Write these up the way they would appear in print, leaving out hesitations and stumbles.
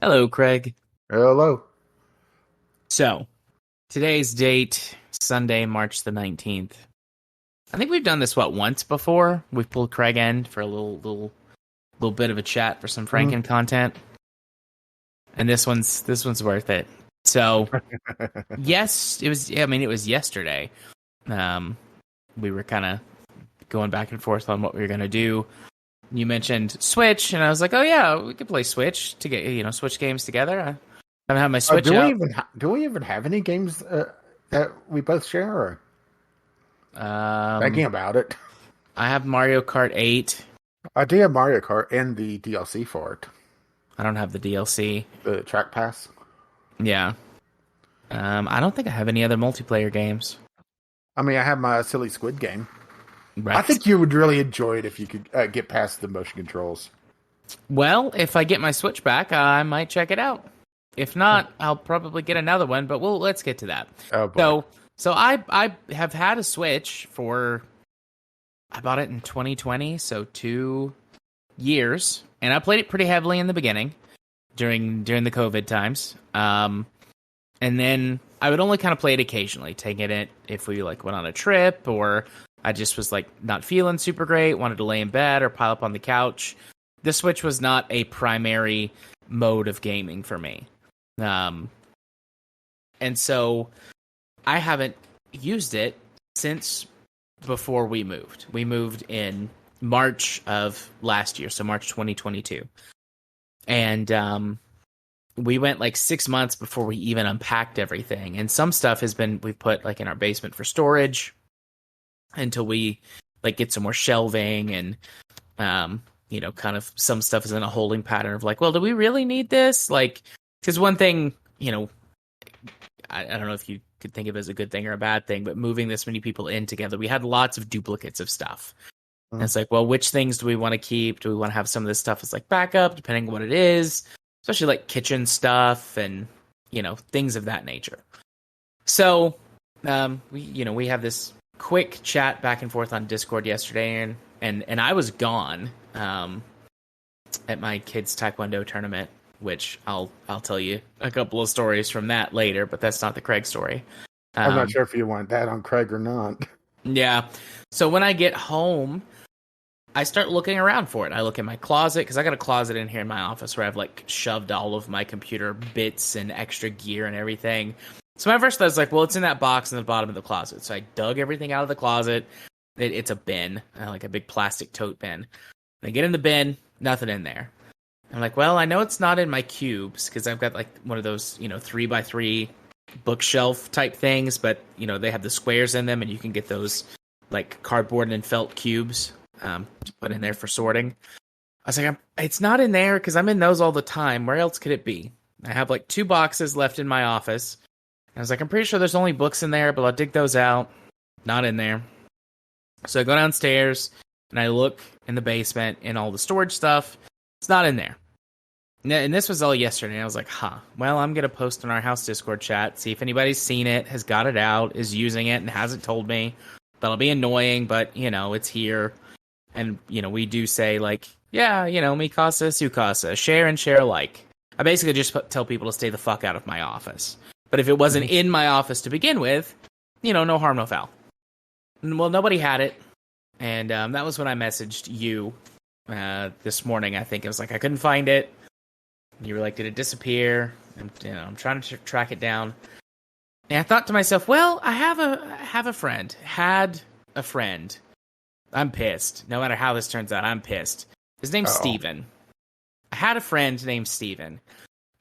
Hello, Craig. Hello. So, today's date, Sunday, March the 19th. I think we've done this, once before? We've pulled Craig in for a little bit of a chat for some Mhm. Franken content. And this one's worth it. So, yes, it was yesterday. Um, we were kind of going back and forth on what we were going to do. You mentioned Switch, and I was like, oh yeah, we could play Switch to get, Switch games together. I haven't had my Switch out. Do we even have any games that we both share? Or Um, thinking about it, I have Mario Kart 8. I do have Mario Kart and the DLC for it, I don't have the DLC. the Track Pass. Yeah. I don't think I have any other multiplayer games. I mean, I have my silly Squid game. I Right. think you would really enjoy it if you could get past the motion controls. Well, if I get my Switch back, I might check it out. If not, I'll probably get another one, but let's get to that. Oh boy. So I have had a Switch for I bought it in 2020, so 2 years, and I played it pretty heavily in the beginning during the COVID times. And then I would only kind of play it occasionally, taking it if we like went on a trip or I just was like not feeling super great, wanted to lay in bed or pile up on the couch. The Switch was not a primary mode of gaming for me. Um, and so I haven't used it since before we moved. We moved in March of last year, so March 2022. And we went like 6 months before we even unpacked everything. And some stuff we've put like in our basement for storage until we like get some more shelving and kind of some stuff is in a holding pattern of like, well, do we really need this? Like, because one thing, I don't know if you could think of it as a good thing or a bad thing, but moving this many people in together, we had lots of duplicates of stuff. And it's like, well, which things do we want to keep? Do we want to have some of this stuff as like backup, depending on what it is? Especially like kitchen stuff and, things of that nature. So, we have this quick chat back and forth on Discord yesterday, and I was gone at my kids' Taekwondo tournament, which I'll tell you a couple of stories from that later, but that's not the Craig story. I'm not sure if you want that on Craig or not. Yeah. So when I get home, I start looking around for it. I look in my closet because I got a closet in here in my office where I've like shoved all of my computer bits and extra gear and everything. So my first thought was like, well, it's in that box in the bottom of the closet. So I dug everything out of the closet. It's a bin, like a big plastic tote bin. I get in the bin, nothing in there. I'm like, well, I know it's not in my cubes because I've got like one of those, 3x3 bookshelf type things, but they have the squares in them and you can get those like cardboard and felt cubes to put in there for sorting. I was like, it's not in there because I'm in those all the time. Where else could it be? I have like 2 boxes left in my office. I was like, I'm pretty sure there's only books in there, but I'll dig those out. Not in there. So I go downstairs and I look in the basement in all the storage stuff. It's not in there. And this was all yesterday. I was like, well, I'm going to post in our house Discord chat, see if anybody's seen it, has got it out, is using it, and hasn't told me. That'll be annoying, but, it's here. And, we do say, like, yeah, mi casa, su casa, share and share alike. I basically just tell people to stay the fuck out of my office. But if it wasn't in my office to begin with, no harm, no foul. And, well, nobody had it. And that was when I messaged you this morning, I think. It was like, I couldn't find it. You were like, did it disappear? And, I'm trying to track it down. And I thought to myself, well, I have a friend. Had a friend. I'm pissed. No matter how this turns out, I'm pissed. His name's Steven. I had a friend named Steven.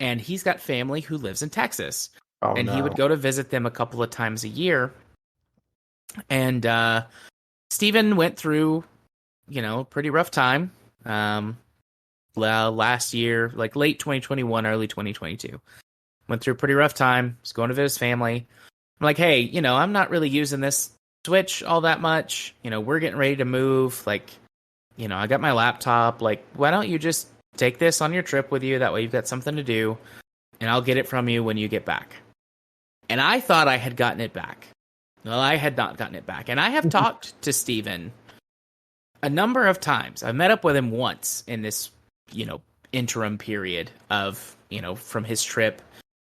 And he's got family who lives in Texas. Oh, and no. he would go to visit them a couple of times a year. And Steven went through, a pretty rough time. Last year, like late 2021, early 2022. Went through a pretty rough time. Was going to visit his family. I'm like, hey, I'm not really using this Switch all that much. We're getting ready to move. Like, I got my laptop. Like, why don't you just take this on your trip with you? That way you've got something to do. And I'll get it from you when you get back. And I thought I had gotten it back. Well, I had not gotten it back. And I have talked to Steven a number of times. I met up with him once in this interim period of from his trip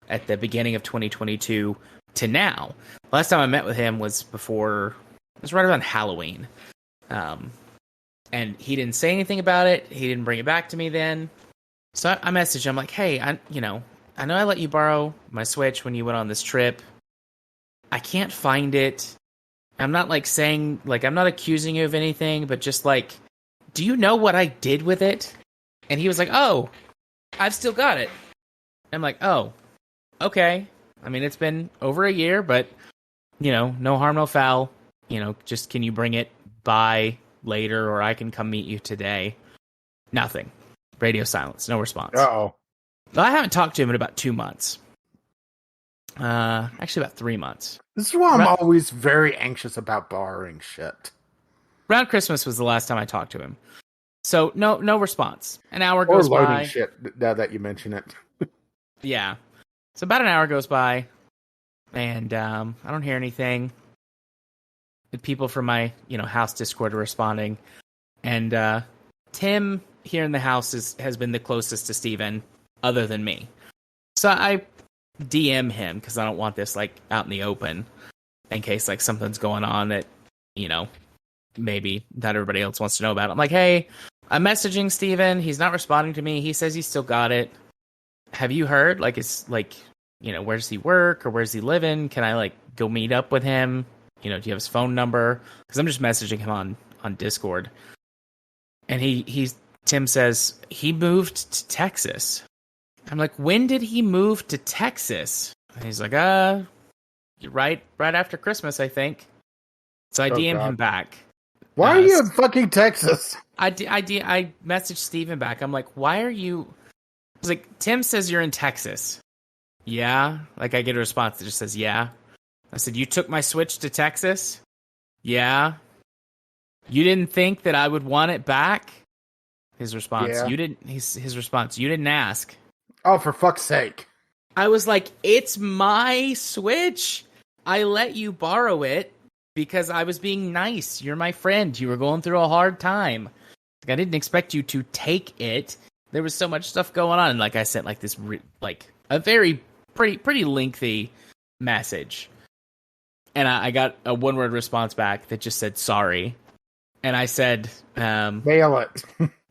at the beginning of 2022 to now. Last time I met with him was right around Halloween. And he didn't say anything about it. He didn't bring it back to me then. So I messaged him like, hey, I know I let you borrow my Switch when you went on this trip. I can't find it. I'm not I'm not accusing you of anything, but just like, do you know what I did with it? And he was like, oh, I've still got it. I'm like, oh, okay. I mean, it's been over a year, but, no harm, no foul. Just can you bring it by later or I can come meet you today? Nothing. Radio silence. No response. Uh-oh. Well, I haven't talked to him in about 2 months. Actually, about 3 months. This is why I'm always very anxious about borrowing shit. Around Christmas was the last time I talked to him. So, no response. An hour goes by. Or loading shit, now that you mention it. Yeah. So about an hour goes by, and I don't hear anything. The people from my, house Discord are responding. And Tim here in the house has been the closest to Steven other than me. So I DM him because I don't want this out in the open in case something's going on that, maybe not everybody else wants to know about. I'm like, hey, I'm messaging Steven. He's not responding to me. He says he's still got it. Have you heard? Where does he work or where's he living? Can I go meet up with him? Do you have his phone number? Because I'm just messaging him on Discord. And Tim says he moved to Texas. I'm like, when did he move to Texas? And he's like, right after Christmas, I think. So I DM him back. Why are you in fucking Texas? I messaged Steven back. I'm like, why are you? I was like, Tim says you're in Texas. Yeah. I get a response that just says, yeah. I said, you took my Switch to Texas? Yeah. You didn't think that I would want it back? His response, yeah. His response, you didn't ask. Oh, for fuck's sake. I was like, it's my Switch. I let you borrow it because I was being nice. You're my friend. You were going through a hard time. I didn't expect you to take it. There was so much stuff going on. And I sent this a very pretty lengthy message. And I got a one-word response back that just said, sorry. And I said... mail it.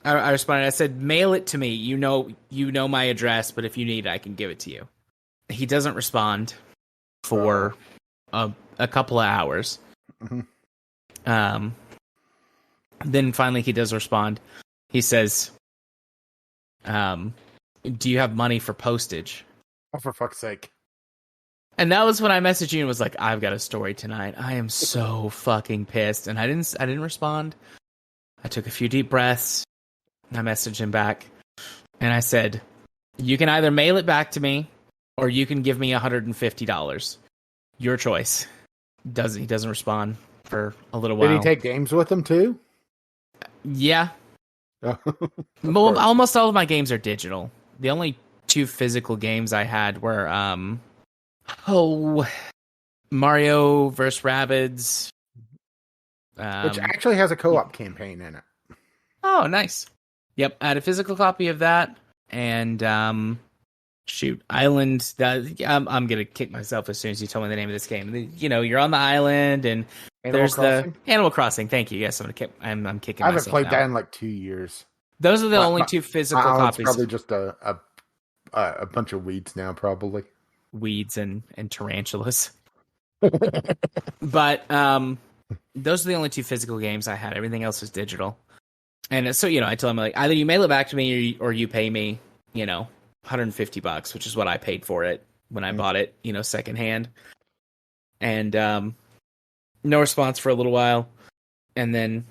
I responded, I said, mail it to me. You know my address, but if you need it, I can give it to you. He doesn't respond for a couple of hours. Mm-hmm. Then finally he does respond. He says, do you have money for postage? Oh, for fuck's sake. And that was when I messaged you and was like, I've got a story tonight. I am so fucking pissed. And I didn't respond. I took a few deep breaths. I messaged him back. And I said, you can either mail it back to me or you can give me $150. Your choice. He doesn't respond for a little while. Did he take games with him too? Yeah. Almost all of my games are digital. The only 2 physical games I had were Mario vs. Rabbids. Which actually has a co-op campaign in it. Oh, nice. Yep, I had a physical copy of that. And, Island. I'm going to kick myself as soon as you tell me the name of this game. You're on the island, and there's the Animal Crossing. Thank you. Yes, I'm kicking myself. I haven't played that in 2 years. Those are the only 2 physical copies. Probably just a bunch of weeds now, probably. Weeds and tarantulas. But those are the only 2 physical games I had. Everything else is digital. And so, I tell him either you mail it back to me or you pay me, $150, which is what I paid for it when I bought it, secondhand. And no response for a little while. And then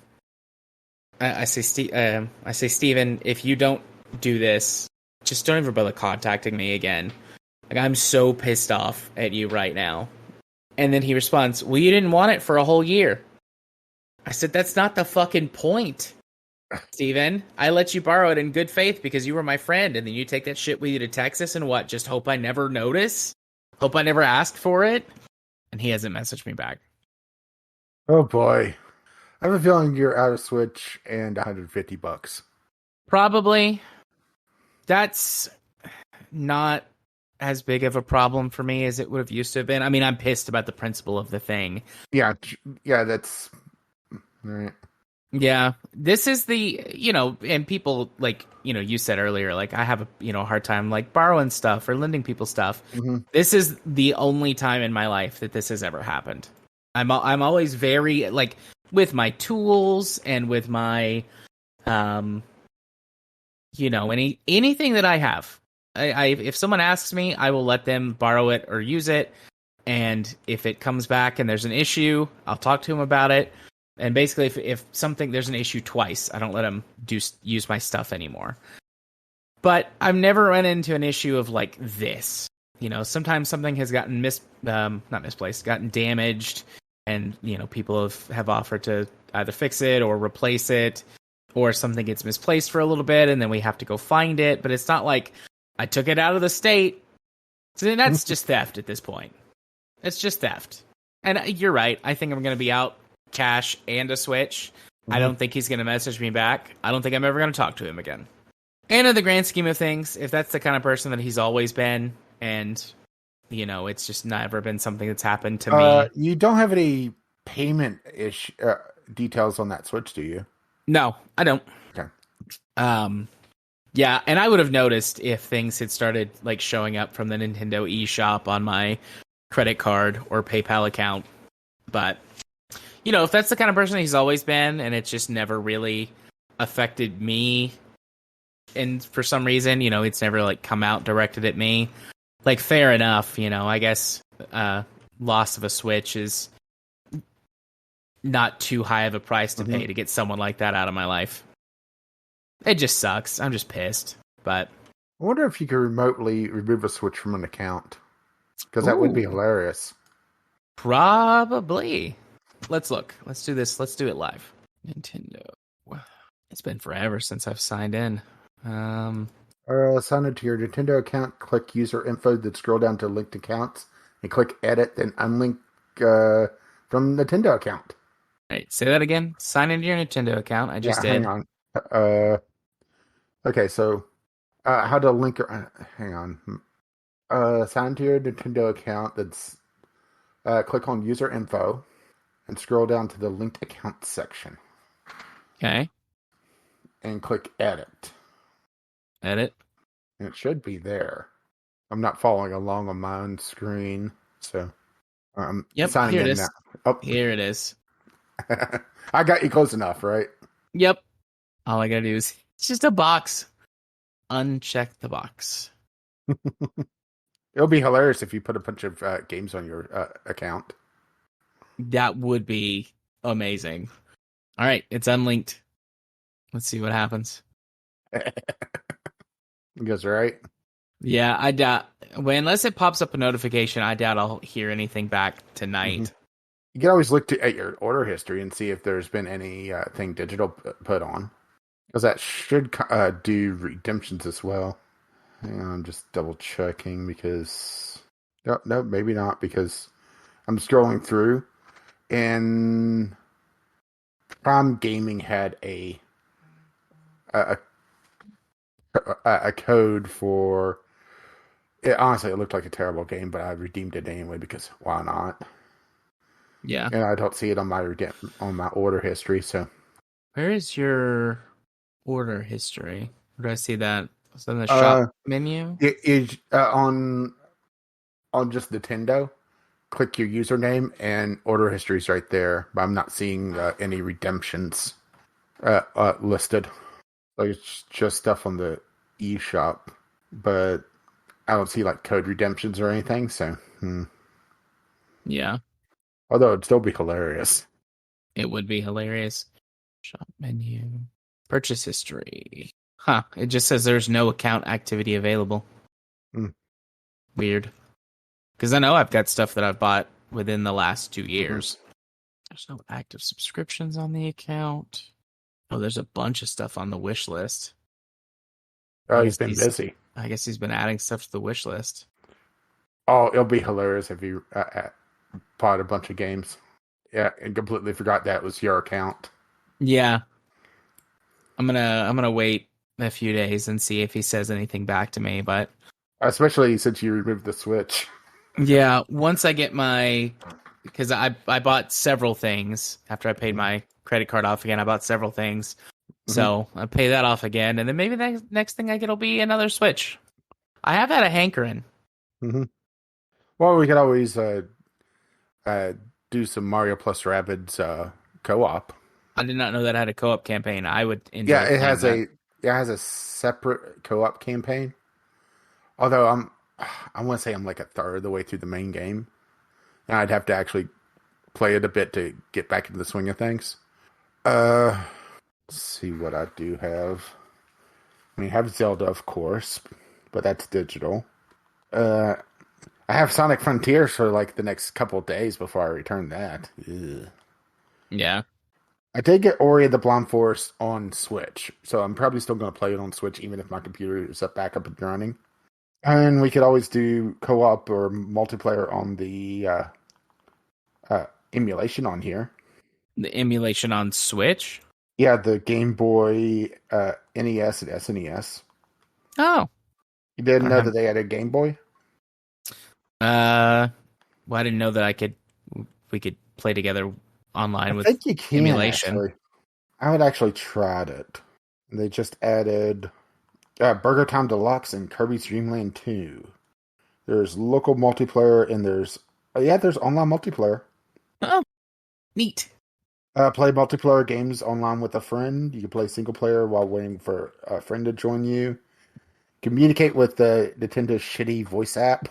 I say, Steven, if you don't do this, just don't ever bother contacting me again. I'm so pissed off at you right now. And then he responds, well, you didn't want it for a whole year. I said, that's not the fucking point, Steven. I let you borrow it in good faith because you were my friend. And then you take that shit with you to Texas and what? Just hope I never notice? Hope I never asked for it? And he hasn't messaged me back. Oh, boy. I have a feeling you're out of Switch and $150. Probably. That's... not as big of a problem for me as it would have used to have been. I mean, I'm pissed about the principle of the thing. Yeah, yeah, that's right. Yeah, this is and people like, you said earlier, like I have a hard time like borrowing stuff or lending people stuff. Hmm. This is the only time in my life that this has ever happened. I'm always very like with my tools and with my um anything that I have. I if someone asks me, I will let them borrow it or use it. And if it comes back and there's an issue, I'll talk to him about it. And basically, if something there's an issue twice, I don't let him use my stuff anymore. But I've never run into an issue of like this. Sometimes something has gotten not misplaced, gotten damaged, and people have offered to either fix it or replace it, or something gets misplaced for a little bit, and then we have to go find it. But it's not like I took it out of the state. So that's just theft at this point. It's just theft. And you're right. I think I'm going to be out cash and a Switch. I don't think he's going to message me back. I don't think I'm ever going to talk to him again. And in the grand scheme of things, if that's the kind of person that he's always been, and, it's just never been something that's happened to me. You don't have any payment details on that Switch, do you? No, I don't. Okay. Yeah, and I would have noticed if things had started like showing up from the Nintendo eShop on my credit card or PayPal account. But, if that's the kind of person he's always been and it's just never really affected me, and for some reason, it's never like come out directed at me, like fair enough, I guess loss of a Switch is not too high of a price to pay to get someone like that out of my life. It just sucks. I'm just pissed. But I wonder if you could remotely remove a Switch from an account. Because that would be hilarious. Probably. Let's look. Let's do this. Let's do it live. Nintendo. It's been forever since I've signed in. Sign into your Nintendo account, click user info, then scroll down to linked accounts, and click edit, then unlink from Nintendo account. Right, say that again. Sign into your Nintendo account. I just did. Hang on. Okay, so how to link hang on. Sign into your Nintendo account, that's click on user info and scroll down to the linked account section. Okay. And click edit. Edit. And it should be there. I'm not following along on my own screen, so I'm signing here it in is. now. Oh. Here it is. I got you close enough, right? Yep. All I gotta do is it's just a box. Uncheck the box. It'll be hilarious if you put a bunch of games on your account. That would be amazing. All right, it's unlinked. Let's see what happens. It goes right. Yeah, I doubt. Unless it pops up a notification, I doubt I'll hear anything back tonight. Mm-hmm. You can always look at your order history and see if there's been any thing digital put on. Because that should do redemptions as well. Hang on, I'm just double checking because... No, maybe not, because I'm scrolling through and Prime Gaming had a code for... Honestly, it looked like a terrible game, but I redeemed it anyway because why not? Yeah. And I don't see it on my order history, so... Where is your order history? Where do I see that? Is that in the shop menu? It is on just Nintendo. Click your username and order history's right there, but I'm not seeing any redemptions listed. Like it's just stuff on the eShop, but I don't see like code redemptions or anything. So, Yeah. Although it'd still be hilarious. It would be hilarious. Shop menu. Purchase history. Huh. It just says there's no account activity available. Weird. Because I know I've got stuff that I've bought within the last 2 years. There's no active subscriptions on the account. Oh, there's a bunch of stuff on the wish list. Oh, he's been busy. I guess he's been adding stuff to the wish list. Oh, it'll be hilarious if you bought a bunch of games. Yeah, and completely forgot that was your account. Yeah. I'm gonna wait a few days and see if he says anything back to me, but especially since you removed the Switch. Yeah, once I get my, because I bought several things after I paid Hmm. my credit card off again. I bought several things, Hmm. so I pay that off again, and then maybe the next thing I get will be another Switch. I have had a hankering. Hmm. Well, we could always uh, do some Mario plus Rabbids co-op. I did not know that had a co-op campaign. I would Yeah, enjoy playing that. it has a separate co-op campaign. Although I want to say I'm like a third of the way through the main game, and I'd have to actually play it a bit to get back into the swing of things. Uh, let's see what I do have. I mean, I have Zelda, of course, but that's digital. Uh, I have Sonic Frontiers for like the next couple days before I return that. Ugh. Yeah, I did get Ori of the Blind Forest on Switch, so I'm probably still going to play it on Switch even if my computer is back up and running. And we could always do co-op or multiplayer on the emulation on here. the emulation on Switch. Yeah, the Game Boy, NES, and SNES. Oh, You I didn't don't know have. that they had a Game Boy? Well, I didn't know that we could play together I online with think you can emulation. actually. I would actually tried it. They just added Burger Time Deluxe and Kirby's Dream Land 2. There's local multiplayer and there's online multiplayer. Oh, neat. Play multiplayer games online with a friend. You can play single player while waiting for a friend to join you. Communicate with the Nintendo shitty voice app.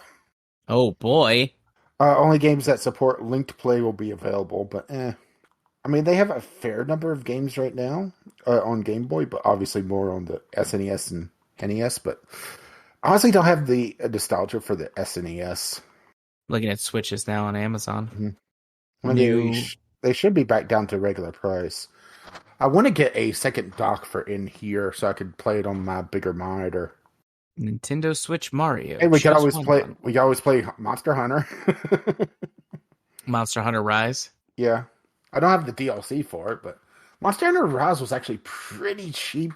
Oh boy. Only games that support linked play will be available, but I mean, they have a fair number of games right now on Game Boy, but obviously more on the SNES and NES. But I honestly don't have the nostalgia for the SNES. Looking at Switches now on Amazon. Mm-hmm. I mean, New they should be back down to regular price. I want to get a second dock for in here so I could play it on my bigger monitor. Nintendo Switch Mario. Hey, Choose one button. we could always play Monster Hunter. Monster Hunter Rise. Yeah, I don't have the DLC for it, but Monster Hunter Rise was actually pretty cheap.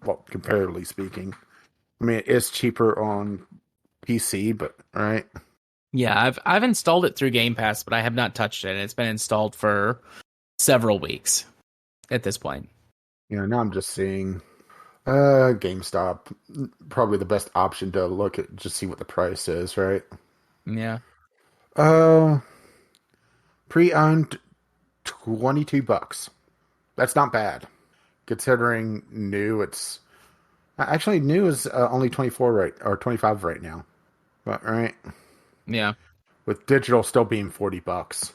Well, comparatively speaking. I mean, it is cheaper on PC, but right. Yeah, I've installed it through Game Pass, but I have not touched it. It's been installed for several weeks at this point. You know, now I'm just seeing GameStop, probably the best option to look at, just see what the price is, right? Yeah. Uh, pre-owned $22. That's not bad. Considering new, it's actually new is only 24 right or 25 right now. But right, Yeah. with digital still being $40.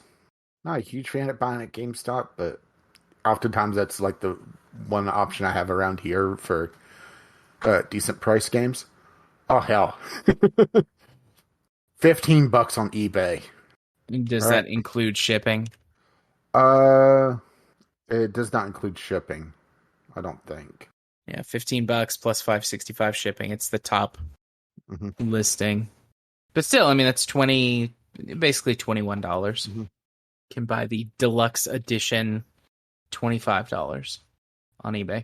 Not a huge fan of buying at GameStop, but oftentimes that's like the one option I have around here for decent price games. Oh hell, $15 on eBay. Does All right. that include shipping? Uh, it does not include shipping. I don't think. Yeah, $15 plus 565 shipping. It's the top Hmm. listing. But still, I mean that's basically $21. Hmm. Can buy the deluxe edition $25 on eBay.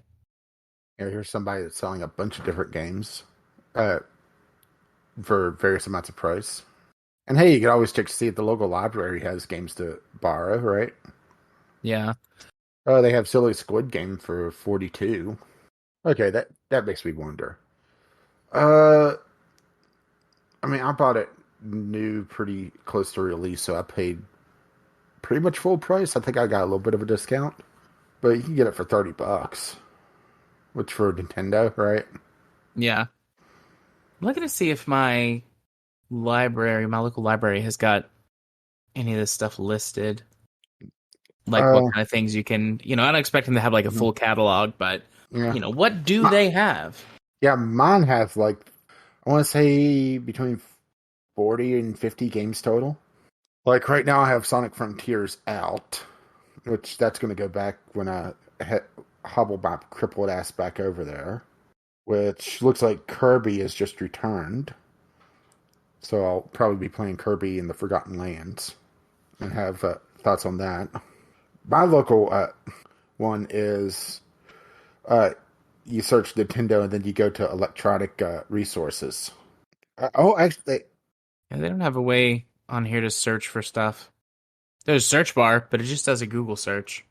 Here's somebody that's selling a bunch of different games, uh, for various amounts of price. And hey, you can always check to see if the local library has games to borrow, right? Yeah. Oh, they have Silly Squid Game for 42. Okay, that makes me wonder. Uh, I mean, I bought it new, pretty close to release, so I paid pretty much full price. I think I got a little bit of a discount, but you can get it for $30, which for Nintendo, right? Yeah. I'm looking to see if my local library has got any of this stuff listed. Like what Uh, kind of things you can, I don't expect them to have like a mhm. full catalog, but Yeah, what do my, they have? yeah, mine have like I want to say between 40 and 50 games total. Like right now, I have Sonic Frontiers out, which that's going to go back when I hobble my crippled ass back over there. Which looks like Kirby has just returned, so I'll probably be playing Kirby in the Forgotten Lands and have thoughts on that. My local one is uh, you search Nintendo and then you go to electronic resources. Actually, Yeah, they don't have a way on here to search for stuff. There's a search bar, but it just does a Google search.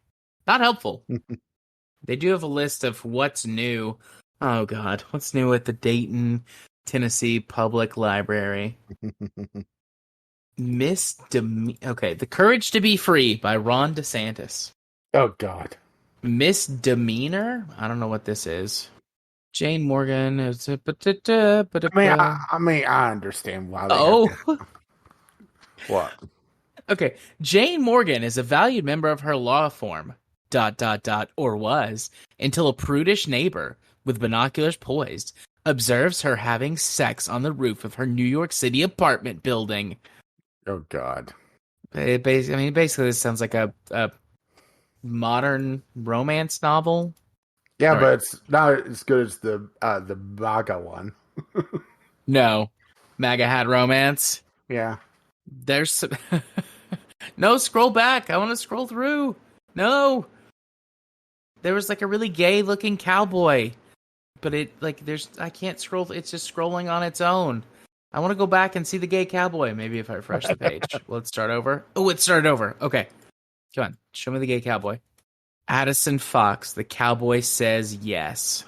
Not helpful. They do have a list of what's new. Oh God, what's new at the Dayton, Tennessee Public Library? Okay, The Courage to Be Free by Ron DeSantis. oh God. Misdemeanor? I don't know what this is. Jane Morgan is I understand why they have Oh, to. What? okay. Jane Morgan is a valued member of her law firm, or was, until a prudish neighbor, with binoculars poised, observes her having sex on the roof of her New York City apartment building. Oh God. Basically, this sounds like a modern romance novel. Yeah, All right. but it's not as good as the MAGA one. No. MAGA hat romance. Yeah. There's some... No, scroll back. I want to scroll through. No. There was like a really gay looking cowboy, but I can't scroll. It's just scrolling on its own. I want to go back and see the gay cowboy. Maybe if I refresh the page. Let's start over. Oh, it started over. Okay. Come on. Show me the gay cowboy. Addison Fox, the cowboy says yes.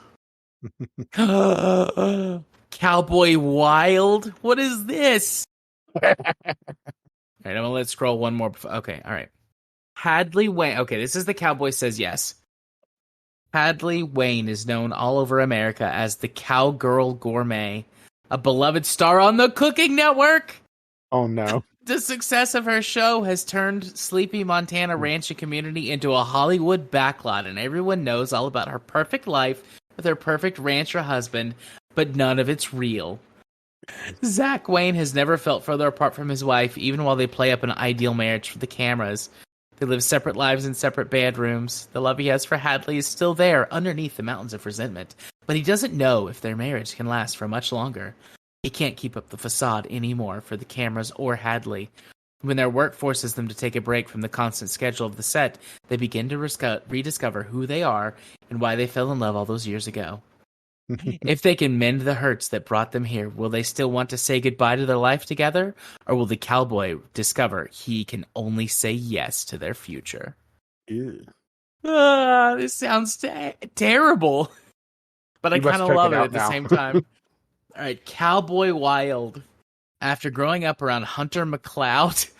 Cowboy Wild? What is this? All right, I'm gonna let scroll one more. Okay, all right. Hadley Wayne. Okay, this is the cowboy says yes. Hadley Wayne is known all over America as the Cowgirl Gourmet, a beloved star on the Cooking Network. Oh no. The success of her show has turned sleepy Montana ranching community into a Hollywood backlot, and everyone knows all about her perfect life with her perfect rancher husband, but none of it's real. Zach Wayne has never felt further apart from his wife, even while they play up an ideal marriage for the cameras. They live separate lives in separate bedrooms. The love he has for Hadley is still there, underneath the mountains of resentment, but he doesn't know if their marriage can last for much longer. He can't keep up the facade anymore for the cameras or Hadley. When their work forces them to take a break from the constant schedule of the set, they begin to rediscover who they are and why they fell in love all those years ago. If they can mend the hurts that brought them here, will they still want to say goodbye to their life together? Or will the cowboy discover he can only say yes to their future? Ew. This sounds terrible, but I You kind must of check love it it out at the now. same time. All right, Cowboy Wild. After growing up around Hunter McLeod,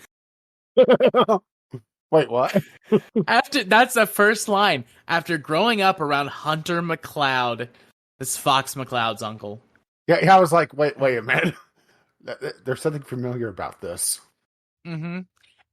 Wait, what? that's the first line. After growing up around Hunter McLeod, this Fox McCloud's uncle. Yeah, I was like, wait a minute. There's something familiar about this. Mm-hmm.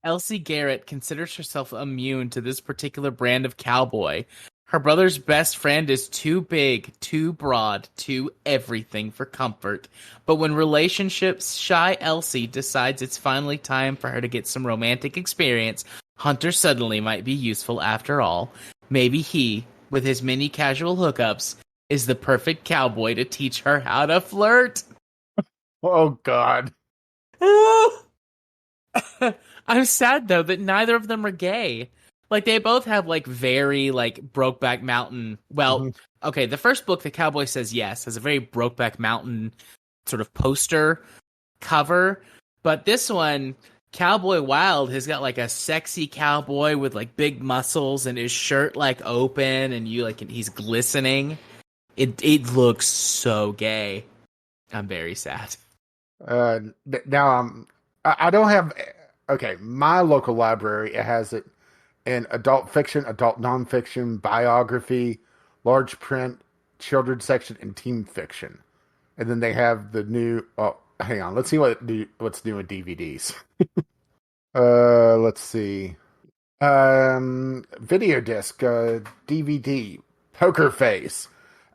Elsie Garrett considers herself immune to this particular brand of cowboy. Her brother's best friend is too big, too broad, too everything for comfort. But when relationships shy Elsie decides it's finally time for her to get some romantic experience, Hunter suddenly might be useful after all. Maybe he, with his many casual hookups, is the perfect cowboy to teach her how to flirt. Oh God. I'm sad though that neither of them are gay. Like they both have like very like Brokeback Mountain. Well, okay, the first book, The Cowboy Says Yes, has a very Brokeback Mountain sort of poster cover, but this one, Cowboy Wild, has got like a sexy cowboy with like big muscles and his shirt like open and he's glistening. It looks so gay. I'm very sad. Now I don't have. Okay, my local library, it has it in adult fiction, adult nonfiction, biography, large print, children's section, and teen fiction. And then they have the new. Oh, hang on. Let's see what's new in DVDs. Let's see. Video disc, DVD, Poker Face.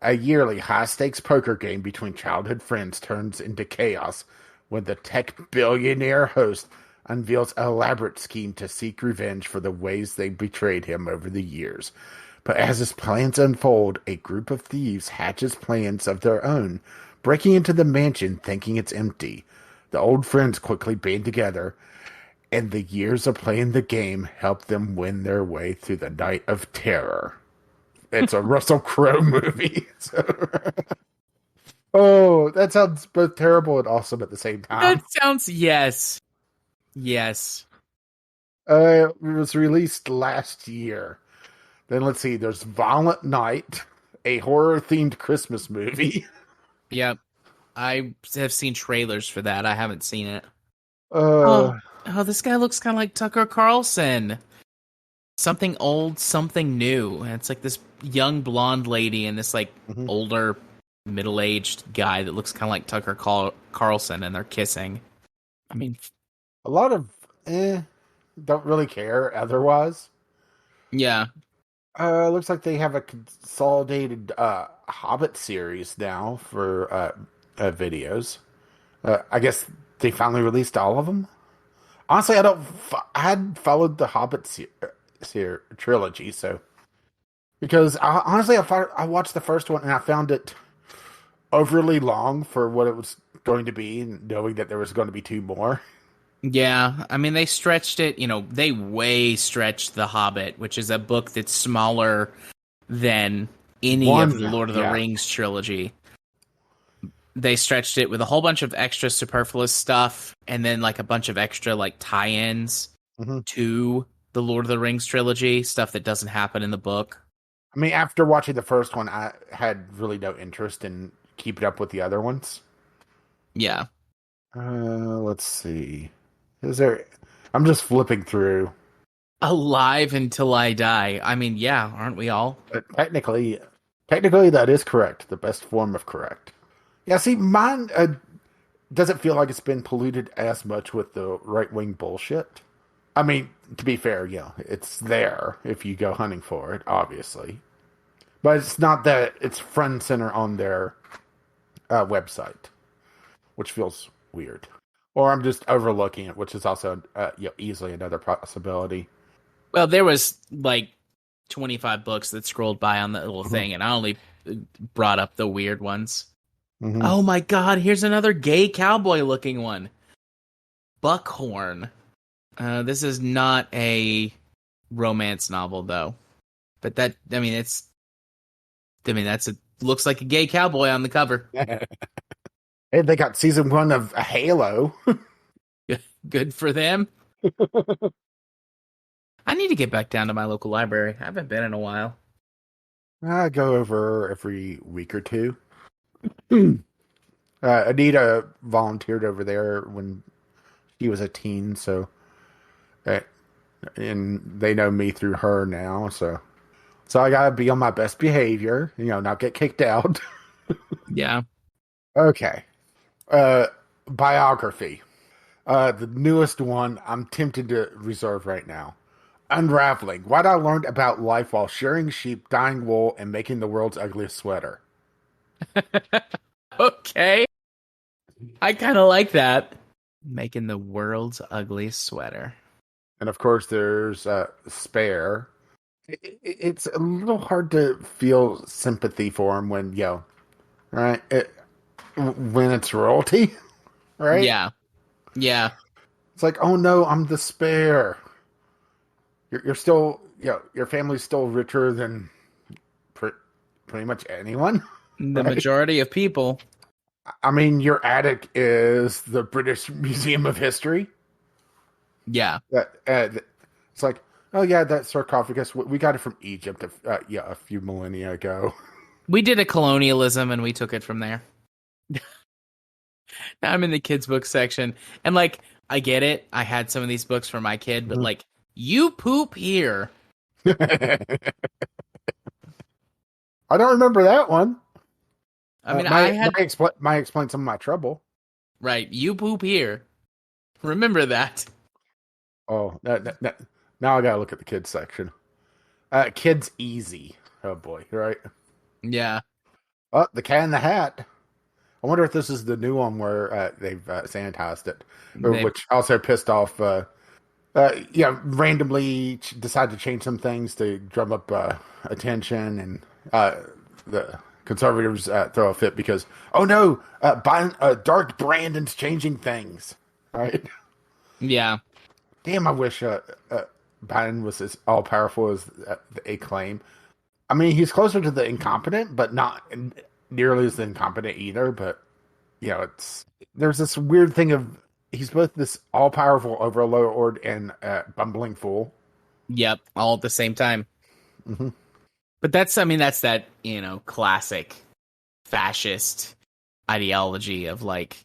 A yearly high stakes poker game between childhood friends turns into chaos when the tech billionaire host unveils an elaborate scheme to seek revenge for the ways they betrayed him over the years. But as his plans unfold, a group of thieves hatches plans of their own, breaking into the mansion thinking it's empty. The old friends quickly band together, and the years of playing the game help them win their way through the night of terror. It's a Russell Crowe movie. So. Oh, that sounds both terrible and awesome at the same That time. sounds yes. Yes. It was released last year. Then let's see, there's Violent Night, a horror themed Christmas movie. Yep. I have seen trailers for that. I haven't seen it. Oh, Uh, oh, this guy looks kind of like Tucker Carlson. Something old, something new. And it's like this young blonde lady and this like mhm. older, middle-aged guy that looks kind of like Tucker Carlson, and they're kissing. I mean, A lot of don't really care otherwise. yeah, Looks like they have a consolidated Hobbit series now for videos. I guess they finally released all of them. Honestly, I hadn't followed the Hobbit trilogy, so because honestly, I watched the first one and I found it overly long for what it was going to be, knowing that there was going to be two more. yeah. I mean, they stretched it. They way stretched The Hobbit, which is a book that's smaller than any of the One, Lord of the yeah. Rings trilogy. They stretched it with a whole bunch of extra superfluous stuff and then like a bunch of extra like tie-ins Hmm. to the Lord of the Rings trilogy, stuff that doesn't happen in the book. I mean, after watching the first one, I had really no interest in keeping up with the other ones. Yeah. Let's see. Is there? I'm just flipping through. Alive until I die. I mean, yeah, aren't we all? Technically, that is correct. The best form of correct. Yeah. See, mine doesn't feel like it's been polluted as much with the right wing bullshit. I mean, to be fair, it's there if you go hunting for it, obviously. But it's not that it's front and center on their website, which feels weird. Or I'm just overlooking it, which is also easily another possibility. Well, there was like 25 books that scrolled by on that little Hmm. thing, and I only brought up the weird ones. Hmm. Oh my god, here's another gay cowboy looking one. Buckhorn. This is not a romance novel, though. But that's a looks like a gay cowboy on the cover. Hey, they got season one of Halo. Good for them. I need to get back down to my local library. I haven't been in a while. I go over every week or two. Anita volunteered over there when she was a teen, so uh, and they know me through her now, so I gotta be on my best behavior, not get kicked out. Yeah. Okay. Uh, biography. The newest one I'm tempted to reserve right now. Unraveling. What I learned about life while shearing sheep, dyeing wool, and making the world's ugliest sweater. Okay. I kind of like that. Making the world's ugliest sweater. And of course, there's Spare. It's a little hard to feel sympathy for him when, right? When it's royalty, right? Yeah. Yeah. It's like, oh no, I'm the Spare. You're still, your family's still richer than pre- pretty much anyone, The right? majority of people. I mean, your attic is the British Museum of History. Yeah. It's like, oh yeah, that sarcophagus. We got it from Egypt, a few millennia ago. We did a colonialism and we took it from there. Now I'm in the kids' book section. And like, I get it. I had some of these books for my kid, but like, you poop here. I don't remember that one. I mean, I My had, might explain some of my trouble. right, you poop here. Remember that. Oh, now I gotta look at the kids section. Kids easy. Oh boy, right? Yeah. Oh, the Cat in the Hat. I wonder if this is the new one where they've sanitized it, They, which also pissed off. Randomly decide to change some things to drum up attention, and the conservatives throw a fit because, oh no, Dark Brandon's changing things. Right? yeah. Damn, I wish Biden was as all powerful as they claim. I mean, he's closer to the incompetent, but not. nearly as incompetent either, but it's there's this weird thing of he's both this all powerful overlord and bumbling fool. Yep, all at the same time. Hmm. But that's that, classic fascist ideology of like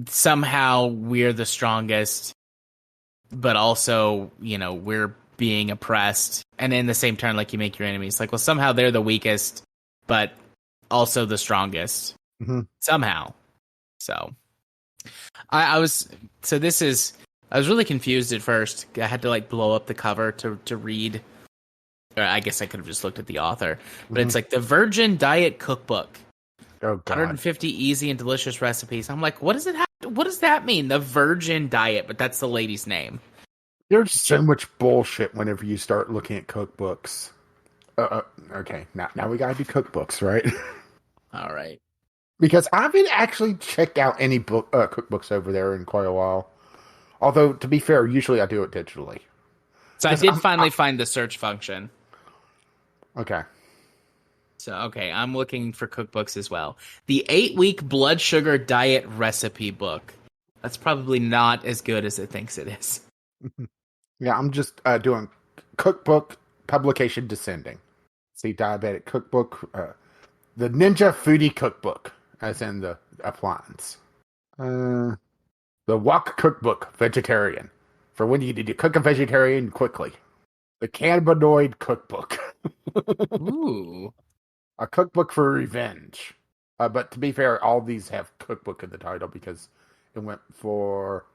somehow we're the strongest, but also, we're being oppressed. And in the same turn, like you make your enemies like, well, somehow they're the weakest, but also the strongest. Hmm. Somehow. So I was so this is I was really confused at first. I had to like blow up the cover to read. Or I guess I could have just looked at the author, but Hmm. it's like the Virgin Diet Cookbook, Oh God, 150 easy and delicious recipes. I'm like, what does it have? What does that mean? The Virgin Diet, but that's the lady's name. there's so much bullshit whenever you start looking at cookbooks. Okay, now we gotta do cookbooks, right? All right. Because I haven't actually checked out any cookbooks over there in quite a while. Although, to be fair, usually I do it digitally. So I Because did finally find the search function. okay. So okay, I'm looking for cookbooks as well. The 8-week blood sugar diet recipe book. That's probably not as good as it thinks it is. Yeah, I'm just doing cookbook publication descending. See, diabetic cookbook, the Ninja Foodie Cookbook, as in the appliance. Uh, the Wok Cookbook, vegetarian, for when you need to cook a vegetarian quickly. The Cannabinoid Cookbook, Ooh. a cookbook for revenge. But to be fair, all these have cookbook in the title because it went for.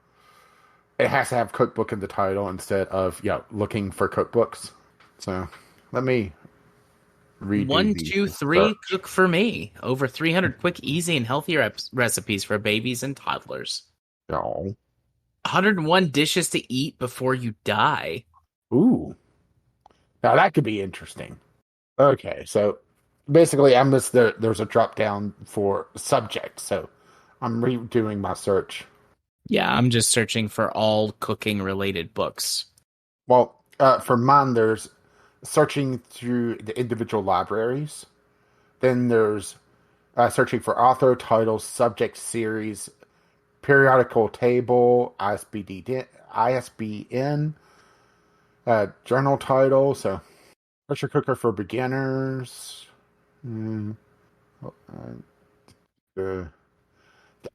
It has to have cookbook in the title instead of looking for cookbooks. So let me redo One, these two, and three, search. cook for me. Over 300 quick, easy, and healthy recipes for babies and toddlers. Oh, 101 dishes to eat before you die. ooh, now that could be interesting. Okay, so basically, there's a drop down for subject, so I'm redoing my search. Yeah, I'm just searching for all cooking related books. Well, for mine, there's searching through the individual libraries. Then there's searching for author, title, subject, series, periodical table, ISBN, journal title. So, pressure cooker for beginners. Mm, uh,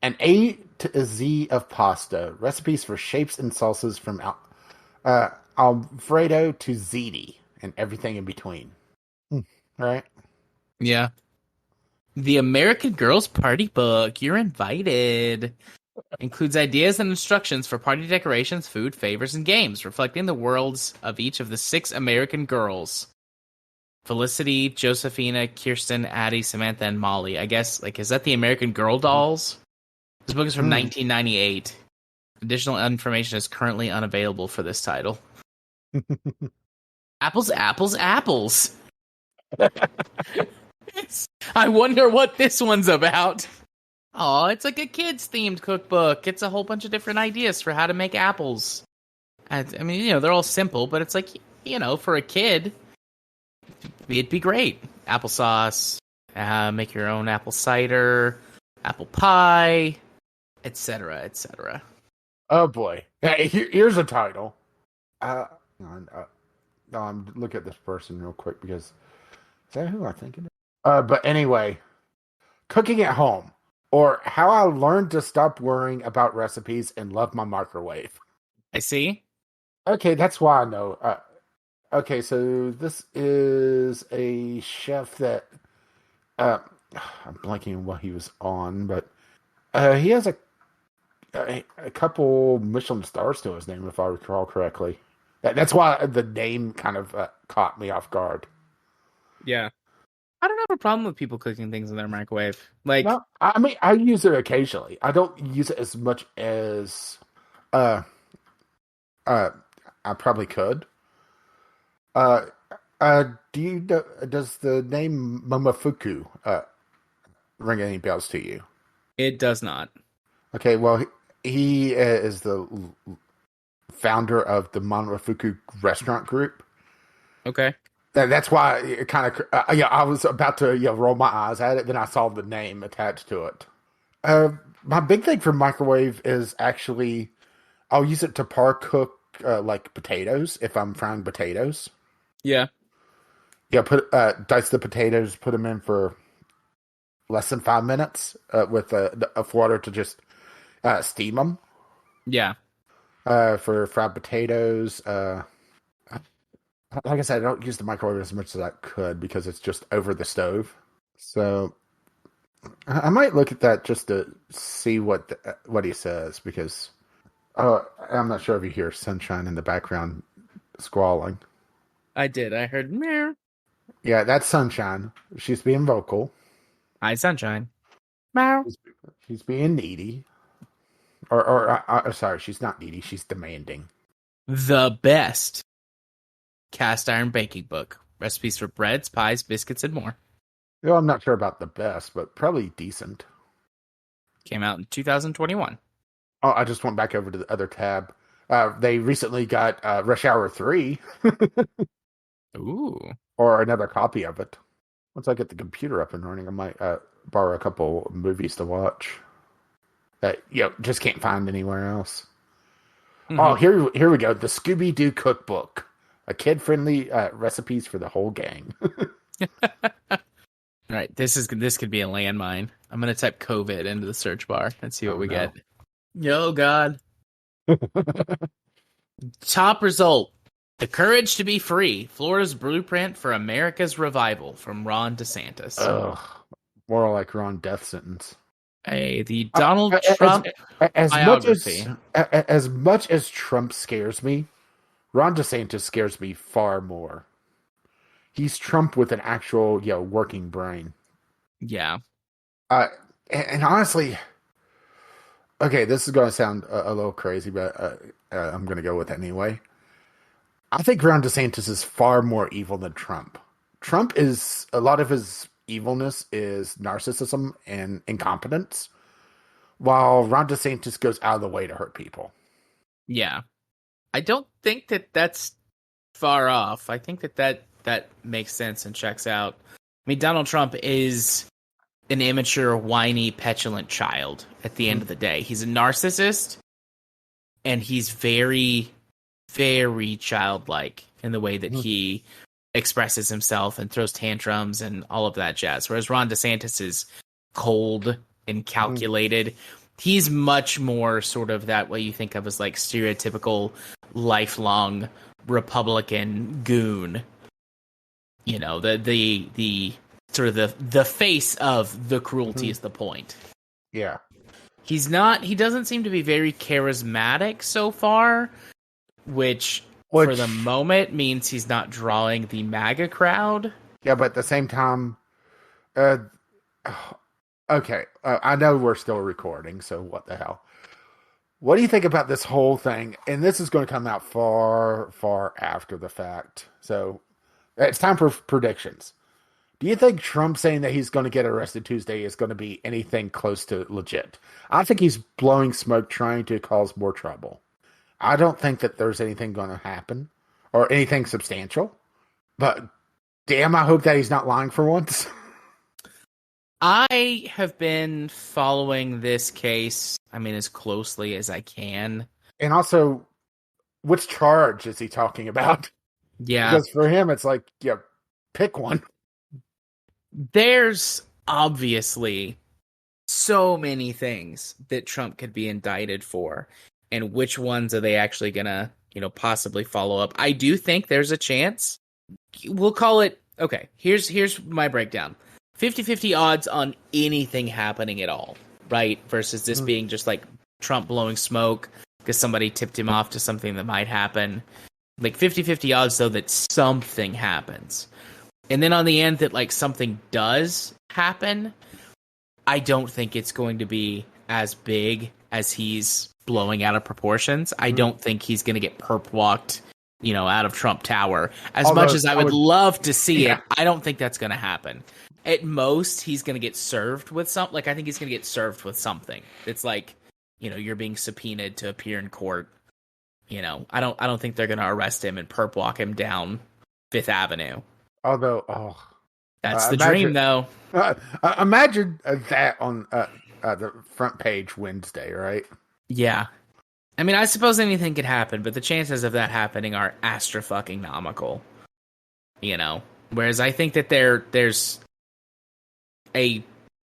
an A to a Z of pasta. Recipes for shapes and salsas from Alfredo to ziti and everything in between. Hmm. Right? Yeah. The American Girls Party Book. You're invited. Includes ideas and instructions for party decorations, food, favors, and games, reflecting the worlds of each of the 6 American girls. Felicity, Josephina, Kirsten, Addie, Samantha, and Molly. I guess, like, is that the American Girl dolls? This book is from Mm. 1998. Additional information is currently unavailable for this title. Apples, apples, apples. I wonder what this one's about. Oh, it's like a kids themed cookbook. It's a whole bunch of different ideas for how to make apples. I mean, they're all simple, but it's like, for a kid, it'd be great. Applesauce, make your own apple cider, apple pie, etc., etc. Oh boy. Hey, here's a title. Hang on, no, I'm look at this person real quick because is that who I think it is? But anyway, cooking at home or how I learned to stop worrying about recipes and love my microwave. I see. Okay, that's why I know. Okay, so this is a chef that uh, I'm blanking on what he was on, but he has a couple Michelin stars to his name, if I recall correctly. That's why the name kind of caught me off guard. Yeah. I don't have a problem with people cooking things in their microwave. Like, No, I mean I use it occasionally. I don't use it as much as uh uh I probably could. Uh, do you does the name Momofuku ring any bells to you? it does not. Okay, well he is the founder of the Momofuku restaurant group. Okay. That's why it kind of yeah. I was about to roll my eyes at it, then I saw the name attached to it. Uh, my big thing for microwave is actually I'll use it to par cook like potatoes if I'm frying potatoes. Yeah. Yeah, put dice the potatoes, put them in for less than 5 minutes with of water to just steam them Yeah. for fried potatoes. Like I said, I don't use the microwave as much as I could because it's just over the stove. So I might look at that just to see what he says because I'm not sure if you hear sunshine in the background squalling. I did. I heard meow. Yeah, that's sunshine. She's being vocal. Hi, sunshine. Meow. She's, she's being needy. Sorry, she's not needy. She's demanding. The best cast iron baking book. Recipes for breads, pies, biscuits, and more. Well, I'm not sure about the best, but probably decent. Came out in 2021. Oh, I just went back over to the other tab. They recently got Rush Hour 3 Ooh. or another copy of it. Once I get the computer up and running, I might borrow a couple movies to watch that just can't find anywhere else. Mm-hmm. Oh, here we go. The Scooby Doo Cookbook, a kid-friendly recipes for the whole gang. All right, this could be a landmine. I'm gonna type COVID into the search bar and see what we get. Oh God! Top result: The Courage to Be Free, Florida's Blueprint for America's Revival from Ron DeSantis. Ugh, more like Ron death sentence. The Donald Trump as biography. As much as Trump scares me, Ron DeSantis scares me far more. He's Trump with an actual, working brain. Yeah. And honestly, okay, this is going to sound a little crazy, but I'm going to go with it anyway. I think Ron DeSantis is far more evil than Trump. Trump is, a lot of his evilness is narcissism and incompetence, while Ron DeSantis goes out of the way to hurt people. Yeah. I don't think that that's far off. I think that makes sense and checks out. I mean, Donald Trump is an immature, whiny, petulant child at the end of the day. He's a narcissist, and he's very, very childlike in the way that he expresses himself and throws tantrums and all of that jazz. Whereas Ron DeSantis is cold and calculated. He's much more sort of that what you think of as like stereotypical lifelong Republican goon. You know, the sort of the face of the cruelty is the point. Yeah. He doesn't seem to be very charismatic so far, which for the moment means he's not drawing the MAGA crowd. Yeah, but at the same time, okay, I know we're still recording, so what the hell? What do you think about this whole thing? And this is going to come out far, far after the fact. So it's time for predictions. Do you think Trump saying that he's going to get arrested Tuesday is going to be anything close to legit? I think he's blowing smoke trying to cause more trouble. I don't think that there's anything going to happen or anything substantial. But damn, I hope that he's not lying for once. I have been following this case, as closely as I can. And also, which charge is he talking about? Yeah. Because for him, it's like, pick one. There's obviously so many things that Trump could be indicted for. And which ones are they actually going to, possibly follow up? I do think there's a chance. We'll call it, okay, here's my breakdown. 50-50 odds on anything happening at all, right? Versus this being just like Trump blowing smoke because somebody tipped him off to something that might happen. Like 50-50 odds, though, that something happens. And then on the end that like something does happen, I don't think it's going to be as big as he's blowing out of proportions. I don't think he's going to get perp walked, out of Trump Tower. As much as I would love to see it, I don't think that's going to happen. At most, he's going to get served with something. Like, I think he's going to get served with something. It's like, you're being subpoenaed to appear in court. I don't think they're going to arrest him and perp walk him down Fifth Avenue. Although, That's the dream, imagine, though. imagine that on the front page Wednesday, right? Yeah. I mean, I suppose anything could happen, but the chances of that happening are astra fucking nomical. You know? Whereas I think that there's a,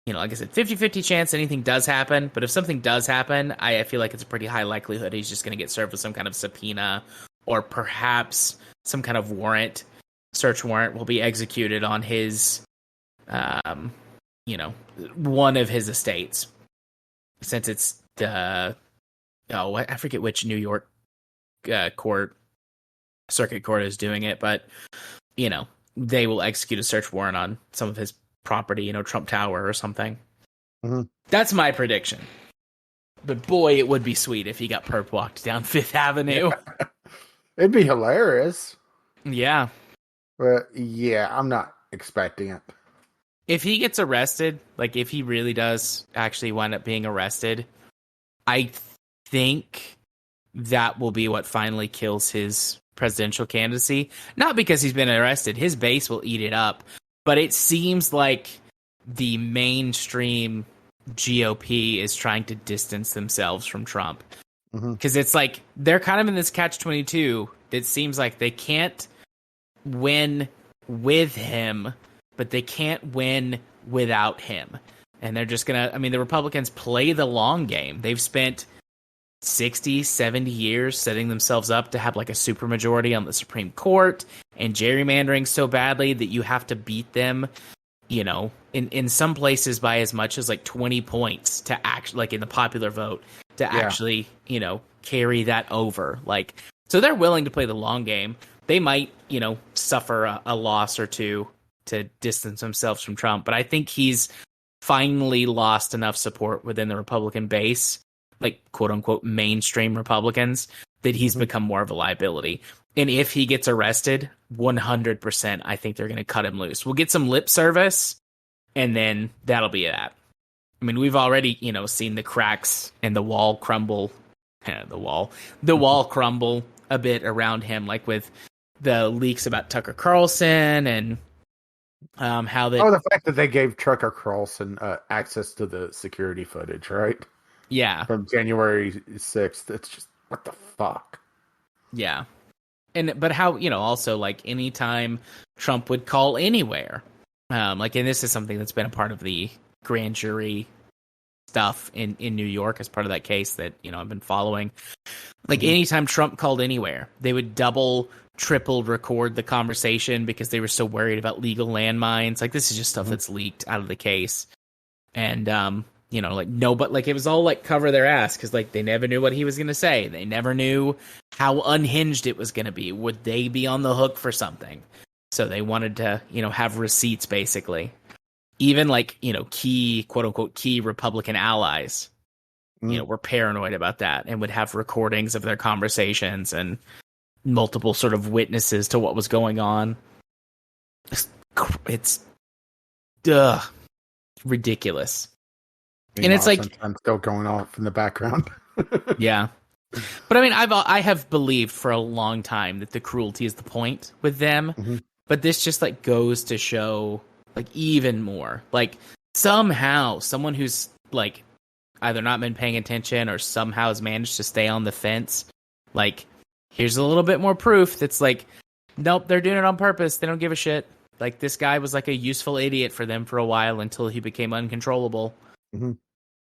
like I said, 50-50 chance anything does happen. But if something does happen, I feel like it's a pretty high likelihood he's just going to get served with some kind of subpoena or perhaps some kind of warrant. Search warrant will be executed on his, one of his estates. Since it's I forget which New York circuit court is doing it, but they will execute a search warrant on some of his property, Trump Tower or something. Mm-hmm. That's my prediction. But boy, it would be sweet if he got perp walked down Fifth Avenue. Yeah. It'd be hilarious. Yeah. But yeah, I'm not expecting it. If he gets arrested, like if he really does actually wind up being arrested, I think that will be what finally kills his presidential candidacy. Not because he's been arrested. His base will eat it up. But it seems like the mainstream GOP is trying to distance themselves from Trump. Because it's like they're kind of in this catch-22. It seems like they can't win with him, but they can't win without him. And they're just going to, the Republicans play the long game. They've spent 60, 70 years setting themselves up to have like a supermajority on the Supreme Court and gerrymandering so badly that you have to beat them, in some places by as much as like 20 points to act like in the popular vote to actually, carry that over. Like, so they're willing to play the long game. They might, suffer a loss or two to distance themselves from Trump, but I think he's finally lost enough support within the Republican base, like quote unquote mainstream Republicans, that he's become more of a liability. And if he gets arrested, 100%, I think they're going to cut him loose. We'll get some lip service, and then that'll be that. We've already, seen the cracks and the wall crumble. The wall crumble a bit around him, like with the leaks about Tucker Carlson and how they... Oh, the fact that they gave Tucker Carlson access to the security footage, right? Yeah. From January 6th. It's just, what the fuck? Yeah. But how, also like anytime Trump would call anywhere, and this is something that's been a part of the grand jury stuff in New York as part of that case that, I've been following. Like anytime Trump called anywhere, they would double, triple record the conversation because they were so worried about legal landmines. Like this is just stuff that's leaked out of the case. And, it was all like cover their ass because like they never knew what he was going to say. They never knew how unhinged it was going to be. Would they be on the hook for something? So they wanted to, have receipts basically. Even like, key, quote unquote, key Republican allies, were paranoid about that and would have recordings of their conversations and multiple sort of witnesses to what was going on. It's ridiculous. And it's like I'm still going off in the background. Yeah. But I have believed for a long time that the cruelty is the point with them. But this just like goes to show like even more. Like somehow someone who's like either not been paying attention or somehow has managed to stay on the fence. Like here's a little bit more proof that's like, nope, they're doing it on purpose. They don't give a shit. Like this guy was like a useful idiot for them for a while until he became uncontrollable.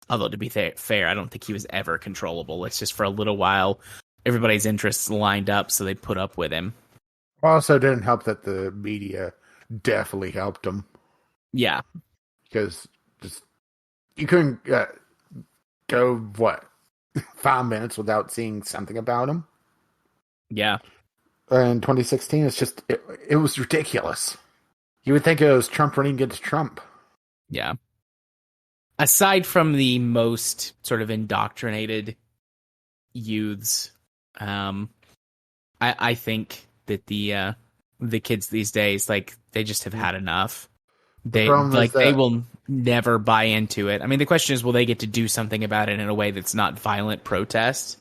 Although to be fair, I don't think he was ever controllable. It's just for a little while, everybody's interests lined up, so they put up with him. Also, didn't help that the media definitely helped him. Yeah, because just you couldn't go 5 minutes without seeing something about him. Yeah. In 2016, it's just it was ridiculous. You would think it was Trump running against Trump. Yeah. Aside from the most sort of indoctrinated youths, I think that the kids these days, like they just have had enough. They will never buy into it. The question is, will they get to do something about it in a way that's not violent protest?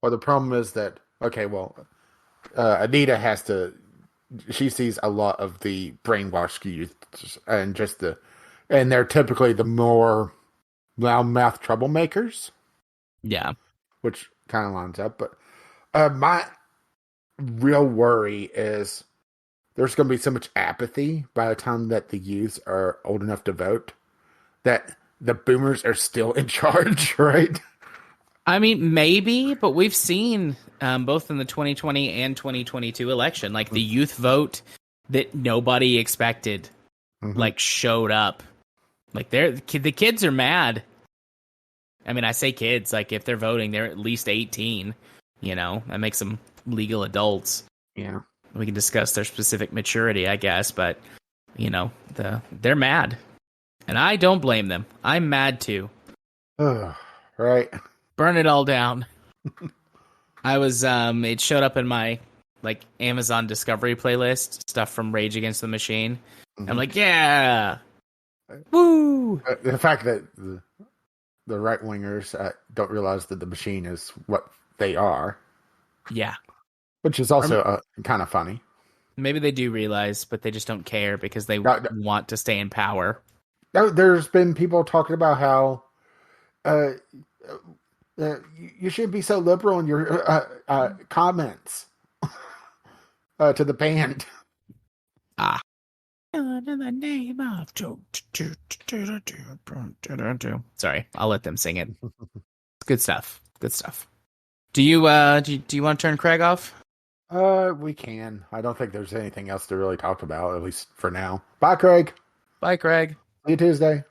Well, the problem is that Anita has to she sees a lot of the brainwashed youth, and and they're typically the more loudmouth troublemakers, Yeah. which kind of lines up. But my real worry is there's going to be so much apathy by the time that the youths are old enough to vote that the boomers are still in charge, right? I mean, maybe, but we've seen both in the 2020 and 2022 election, like the youth vote that nobody expected, Mm-hmm. like showed up. Like the kids are mad. I mean, I say kids, like if they're voting, they're at least 18. That makes them legal adults. Yeah. We can discuss their specific maturity, I guess, but they're mad, and I don't blame them. I'm mad too. Right. Burn it all down. I was it showed up in my like Amazon Discovery playlist, stuff from Rage Against the Machine. Mm-hmm. I'm like, yeah, woo! The fact that the right wingers don't realize that the machine is what they are, Yeah, which is also kind of funny. maybe they do realize, but they just don't care because they Now, want to stay in power. there's been people talking about how uh, you shouldn't be so liberal in your comments to the band. Ah. In the name of sorry, I'll let them sing it. Good stuff. Good stuff. Do you do you want to turn Craig off? We can. I don't think there's anything else to really talk about, at least for now. Bye, Craig. Bye, Craig. See you Tuesday.